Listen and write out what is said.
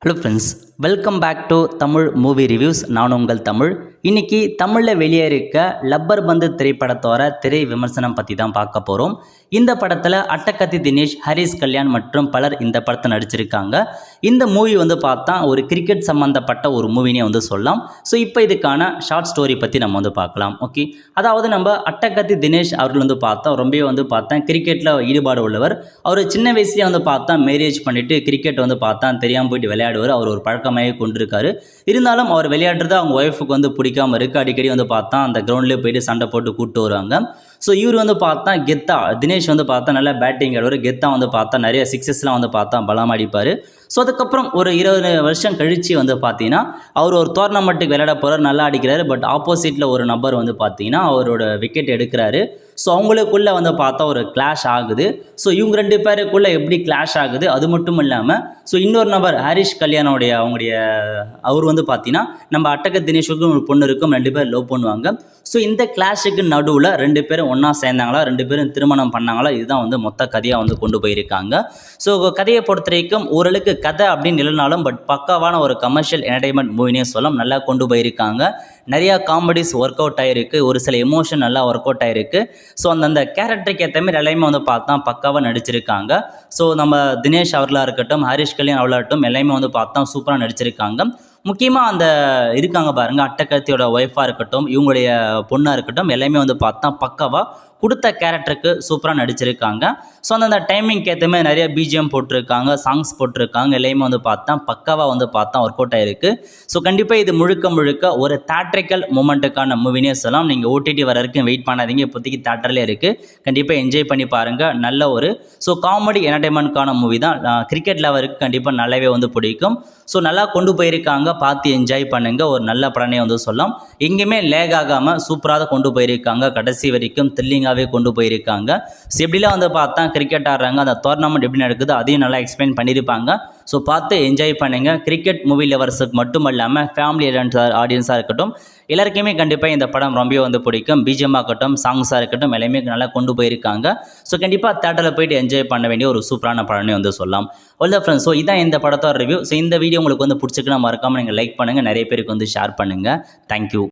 Hello friends, welcome back to Tamil movie reviews. நான் உங்கள் தமிழ். இன்னைக்கு தமிழில் வெளியேறிக்க லப்பர் பந்து திரைப்படத்தோட திரை விமர்சனம் பற்றி தான் பார்க்க போகிறோம். இந்த படத்தில் அட்டகத்தி தினேஷ், ஹரிஷ் கல்யாண் மற்றும் பலர் இந்த படத்தை நடிச்சிருக்காங்க. இந்த மூவி பார்த்தா ஒரு கிரிக்கெட் சம்மந்தப்பட்ட ஒரு மூவினே சொல்லலாம். ஸோ இப்போ இதுக்கான ஷார்ட் ஸ்டோரி பற்றி நம்ம பார்க்கலாம். ஓகே, அதாவது நம்ம அட்டகத்தி தினேஷ் அவர்கள் பார்த்தா ரொம்பவே பார்த்தா கிரிக்கெட்டில் ஈடுபாடு உள்ளவர். அவர் சின்ன வயசுலேயே பார்த்தா மேரேஜ் பண்ணிவிட்டு கிரிக்கெட் பார்த்தா தெரியாமல் போயிட்டு விளையாடுவார். அவர் ஒரு பழக்கமாகவே கொண்டிருக்காரு. இருந்தாலும் அவர் விளையாடுறது அவங்க ஒய்ஃபுக்கு பிடிக்காம இருக்குது. அடிக்கடி பார்த்தா அந்த கிரவுண்ட்லேயே போயிட்டு சண்டை போட்டு கூப்பிட்டு வருவாங்க. ஸோ இவர் பார்த்தா கெத்தா, தினேஷ் பார்த்தா நல்லா பேட்டிங் ஆடுவார். கெத்தா பார்த்தா நிறைய சிக்ஸஸ்லாம் பார்த்தா பலம் அடிப்பார். ஸோ அதுக்கப்புறம் ஒரு 20 வருஷம் கழித்து பார்த்தீங்கன்னா அவர் ஒரு டோர்னமெண்ட்டுக்கு விளையாட போகிறார், நல்லா அடிக்கிறாரு. பட் ஆப்போசிட்டில் ஒரு நபர் பார்த்தீங்கன்னா அவரோட விக்கெட் எடுக்கிறாரு. ஸோ அவங்களுக்குள்ளே பார்த்தா ஒரு கிளாஷ் ஆகுது. ஸோ இவங்க 2 பேருக்குள்ளே எப்படி கிளாஷ் ஆகுது, அது மட்டும் இல்லாமல் ஸோ இன்னொரு நபர் ஹரிஷ் கல்யாணோடைய அவர் பார்த்தீங்கன்னா நம்ம அட்டகத்தி தினேஷுக்கும் ஒரு பொண்ணு இருக்கும், 2 பேர் லவ் பண்ணுவாங்க. ஸோ இந்த கிளாஷுக்கு நடுவில் 2 பேரும் ஒன்றா சேர்ந்தாங்களா, 2 பேரும் திருமணம் பண்ணாங்களா, இதுதான் மொத்த கதையாக கொண்டு போயிருக்காங்க. ஸோ கதையை பொறுத்த வரைக்கும் ஓரளவுக்கு கதை அப்படின்னு இல்லைனாலும் பட் பக்காவான ஒரு கமர்ஷியல் என்டர்டைன்மெண்ட் மூவினே சொல்லலாம். நல்லா கொண்டு போயிருக்காங்க. நிறையா காமெடிஸ் ஒர்க் அவுட் ஆகிருக்கு, ஒரு சில எமோஷன் நல்லா ஒர்க் அவுட் ஆகிருக்கு. ஸோ அந்த கேரக்டருக்கு ஏற்ற மாதிரி எல்லாமே பார்த்தா பக்காவாக நடிச்சிருக்காங்க. ஸோ நம்ம தினேஷ் அவர்களாக இருக்கட்டும், ஹரிஷ் கல்யாண் அவர்களாகட்டும் எல்லாமே பார்த்தா சூப்பராக நடிச்சிருக்காங்க. முக்கியமாக அந்த இருக்காங்க பாருங்கள், அட்டகத்தியோட ஒய்ஃபாக இருக்கட்டும், இவங்களுடைய பொண்ணாக இருக்கட்டும், எல்லாமே பார்த்தா பக்காவாக கொடுத்த கேரக்டருக்கு சூப்பராக நடிச்சிருக்காங்க. ஸோ அந்த டைமிங்க்கு ஏற்ற மாதிரி நிறைய பிஜிஎம் போட்டிருக்காங்க, சாங்ஸ் போட்டிருக்காங்க, எல்லாமே பார்த்தா பக்காவாக பார்த்தா ஒர்க் அவுட் ஆகிருக்கு. ஸோ கண்டிப்பாக இது முழுக்க ஒரு தேட்ரிக்கல் மூமெண்ட்டுக்கான மூவினே சொல்லலாம். நீங்கள் ஓடிடி வர வரைக்கும் வெயிட் பண்ணாதீங்க, இப்போதைக்கு தேட்டர்லேயே இருக்குது. கண்டிப்பாக என்ஜாய் பண்ணி பாருங்கள். நல்ல ஒரு காமெடி என்டர்டைன்மெண்ட்கான மூவி தான். கிரிக்கெட் லவருக்கு கண்டிப்பாக நல்லாவே பிடிக்கும். ஸோ நல்லா கொண்டு போயிருக்காங்க, பார்த்து என்ஜாய் பண்ணுங்கள். ஒரு நல்ல படனே சொல்லலாம். எங்கேயுமே லேக் ஆகாமல் சூப்பராக கொண்டு போயிருக்காங்க. கடைசி வரைக்கும் த்ரில்லிங்காகவே கொண்டு போயிருக்காங்க. ஸோ எப்படிலாம் பார்த்தா கிரிக்கெட் ஆடுறாங்க, அந்த டோர்னமெண்ட் எப்படி நடக்குது அதையும் நல்லா எக்ஸ்பிளைன் பண்ணியிருப்பாங்க. ஸோ பார்த்து என்ஜாய் பண்ணுங்கள். கிரிக்கெட் மூவி லவர்ஸுக்கு மட்டும் இல்லாமல் ஃபேமிலி ஆடியன்ஸாக இருக்கட்டும், எல்லாருக்குமே கண்டிப்பாக இந்த படம் ரொம்ப பிடிக்கும். பிஜிஎம்மாக இருக்கட்டும், சாங்ஸாக இருக்கட்டும், எல்லாமே நல்லா கொண்டு போயிருக்காங்க. ஸோ கண்டிப்பாக தேட்டரில் போயிட்டு என்ஜாய் பண்ண வேண்டிய ஒரு சூப்பரான படம்னே சொல்லலாம். ஒல்ல ஃப்ரெண்ட்ஸ், ஸோ இதான் இந்த படத்தோட ரிவ்யூ. ஸோ இந்த வீடியோ உங்களுக்கு பிடிச்சிருக்குன்னா மறக்காமல் நீங்கள் லைக் பண்ணுங்கள், நிறைய பேருக்கு ஷேர் பண்ணுங்கள். தேங்க்யூ.